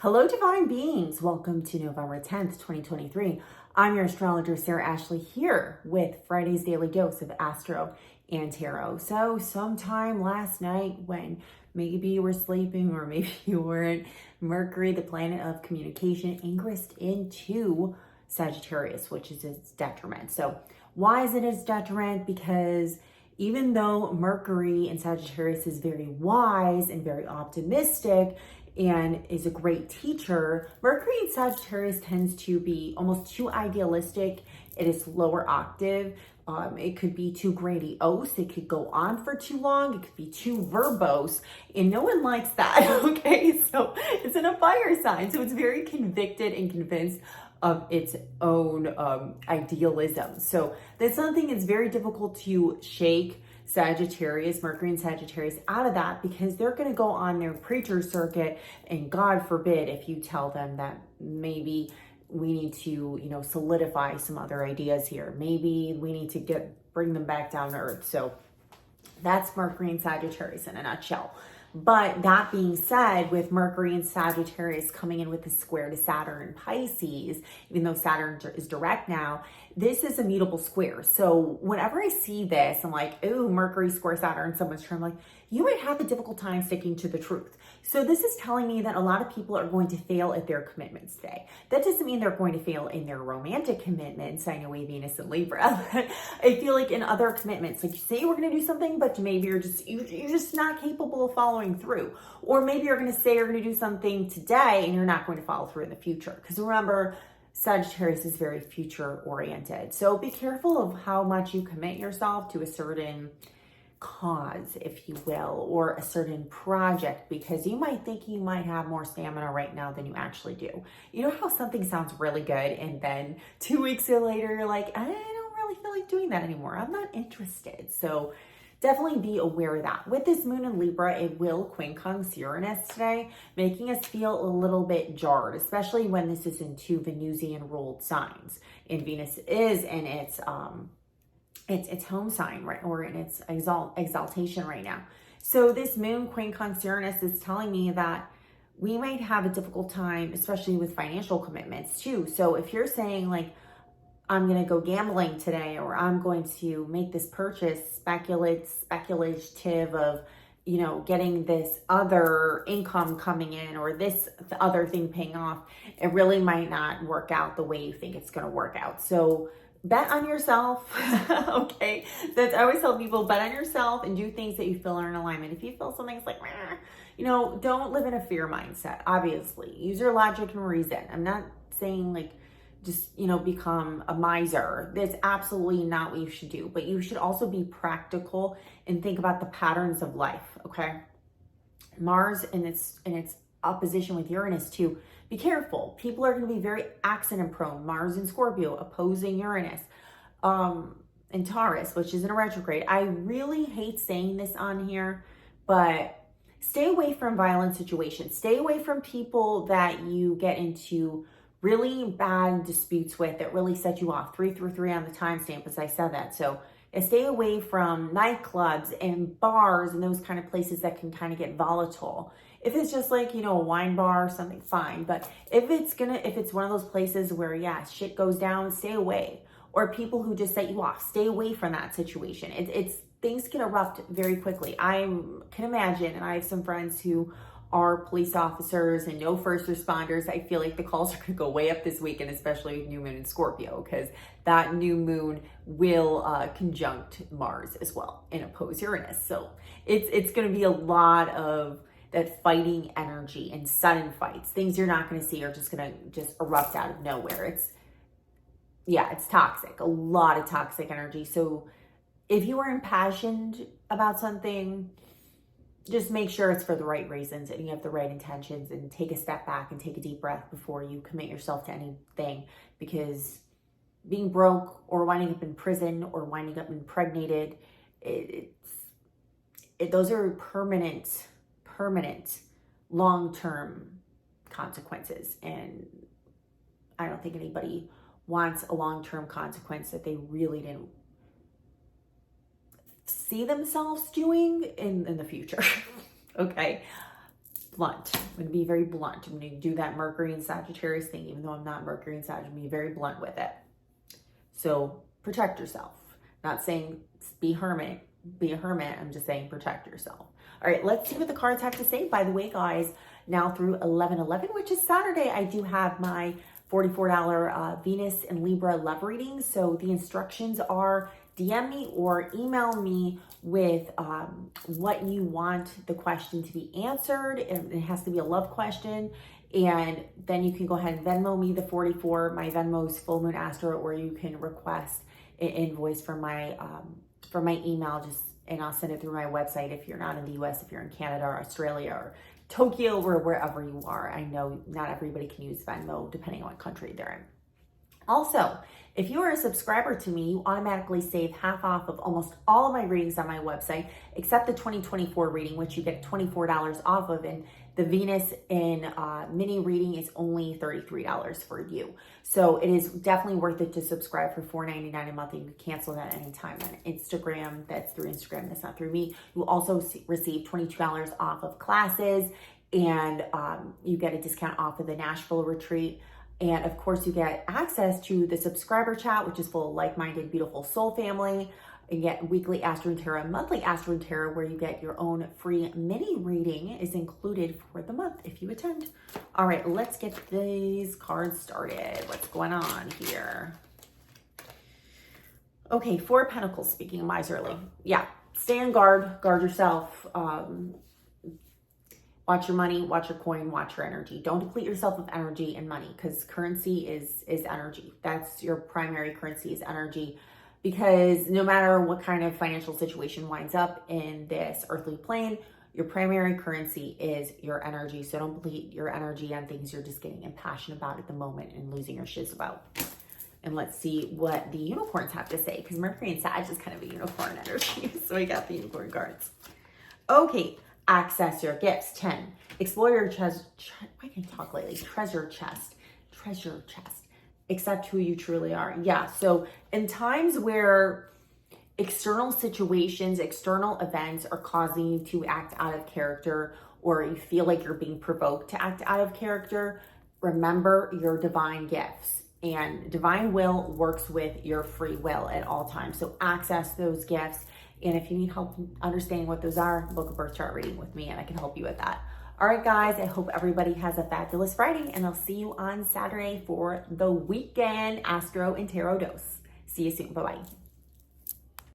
Hello, divine beings. Welcome to November 10th, 2023. I'm your astrologer, Sarah Ashley, here with Friday's daily dose of Astro and Tarot. So sometime last night when maybe you were sleeping or maybe you weren't, Mercury, the planet of communication, ingressed into Sagittarius, which is its detriment. So why is it its detriment? Because even though Mercury in Sagittarius is very wise and very optimistic, and is a great teacher, Mercury in Sagittarius tends to be almost too idealistic. It is lower octave. It could be too grandiose. It could go on for too long. It could be too verbose, and no one likes that, okay? So it's in a fire sign, so it's very convicted and convinced of its own idealism. So that's something that's very difficult to shake Sagittarius, Mercury and Sagittarius out of that, because they're going to go on their preacher circuit, and God forbid if you tell them that maybe we need to, solidify some other ideas here. Maybe we need to bring them back down to earth. So that's Mercury and Sagittarius in a nutshell. But that being said, with Mercury and Sagittarius coming in with a square to Saturn and Pisces, even though Saturn is direct now, this is a mutable square. So whenever I see this, I'm like, ooh, Mercury square Saturn, someone's term, like, you might have a difficult time sticking to the truth. So this is telling me that a lot of people are going to fail at their commitments today. That doesn't mean they're going to fail in their romantic commitments. I know Venus and Libra. I feel like in other commitments, like you say we're going to do something, but maybe you're just not capable of following through. Or maybe you're going to say you're going to do something today and you're not going to follow through in the future. Because remember, Sagittarius is very future oriented. So be careful of how much you commit yourself to a certain cause, if you will, or a certain project, because you might think you might have more stamina right now than you actually do. You know how something sounds really good and then 2 weeks later you're like, I don't really feel like doing that anymore. I'm not interested. So definitely be aware of that. With this moon in Libra, it will quincunx Uranus today, making us feel a little bit jarred, especially when this is in two Venusian ruled signs. And Venus is in its home sign, right, or in its exaltation right now. So this moon quincunx Uranus is telling me that we might have a difficult time, especially with financial commitments too. So if you're saying like, I'm going to go gambling today, or I'm going to make this purchase speculative of, getting this other income coming in or this other thing paying off, it really might not work out the way you think it's going to work out. So bet on yourself. Okay. I always tell people, bet on yourself and do things that you feel are in alignment. If you feel something's like, don't live in a fear mindset. Obviously, use your logic and reason. I'm not saying like, just, become a miser. That's absolutely not what you should do, but you should also be practical and think about the patterns of life. Okay. Mars in its opposition with Uranus too. Be careful. People are going to be very accident prone. Mars in Scorpio opposing Uranus, and Taurus, which is in a retrograde. I really hate saying this on here, but stay away from violent situations. Stay away from people that you get into really bad disputes with that really set you off. 333 on the timestamp as I said that. So stay away from nightclubs and bars and those kind of places that can kind of get volatile. If it's just like, a wine bar or something, fine. But if it's one of those places where, shit goes down, stay away. Or people who just set you off, stay away from that situation. Things can erupt very quickly. I can imagine, and I have some friends who are police officers and no first responders. I feel like the calls are going to go way up this weekend, especially with new moon in Scorpio, because that new moon will conjunct Mars as well and oppose Uranus. So it's going to be a lot of that fighting energy and sudden fights. Things you're not going to see are just going to erupt out of nowhere. It's toxic, a lot of toxic energy. So if you are impassioned about something, just make sure it's for the right reasons and you have the right intentions, and take a step back and take a deep breath before you commit yourself to anything, because being broke or winding up in prison or winding up impregnated, those are permanent long-term consequences. And I don't think anybody wants a long-term consequence that they really didn't see themselves doing in the future. Okay. blunt. I'm going to be very blunt. I'm going to do that Mercury and Sagittarius thing, even though I'm not Mercury and Sagittarius. I'm going to be very blunt with it. So protect yourself. Not saying be a hermit. I'm just saying protect yourself. All right, let's see what the cards have to say. By the way, guys, now through 11/11, which is Saturday, I do have my $44 Venus and Libra love reading. So the instructions are DM me or email me with what you want the question to be answered. It has to be a love question. And then you can go ahead and Venmo me the 44. My Venmo's Full Moon Astro, or you can request an invoice from my email, and I'll send it through my website if you're not in the US, if you're in Canada or Australia or Tokyo or wherever you are. I know not everybody can use Venmo depending on what country they're in. Also, if you are a subscriber to me, you automatically save half off of almost all of my readings on my website, except the 2024 reading, which you get $24 off of. And the Venus in mini reading is only $33 for you. So it is definitely worth it to subscribe for $4.99 a month. And you can cancel that anytime on Instagram. That's through Instagram. That's not through me. You also receive $22 off of classes, and you get a discount off of the Nashville retreat. And of course, you get access to the subscriber chat, which is full of like-minded, beautiful soul family. You get weekly Astro and Tarot, monthly Astro and Tarot, where you get your own free mini reading is included for the month if you attend. All right, let's get these cards started. What's going on here? Okay, Four of Pentacles, speaking miserly. Yeah, stay on guard, guard yourself. Watch your money, watch your coin, watch your energy. Don't deplete yourself of energy and money, because currency is energy. That's your primary currency, is energy. Because no matter what kind of financial situation winds up in this earthly plane, your primary currency is your energy. So don't deplete your energy on things you're just getting impassioned about at the moment and losing your shiz about. And let's see what the unicorns have to say, because Mercury and Sag is kind of a unicorn energy. So we got the unicorn cards. Okay. Access your gifts. 10. Explore your treasure. Why can't I talk lately? Treasure chest. Accept who you truly are. Yeah. So in times where external situations, external events are causing you to act out of character, or you feel like you're being provoked to act out of character, remember your divine gifts. And divine will works with your free will at all times. So access those gifts. And if you need help understanding what those are, book a birth chart reading with me and I can help you with that. All right, guys, I hope everybody has a fabulous Friday, and I'll see you on Saturday for the weekend Astro and Tarot dose. See you soon. Bye-bye.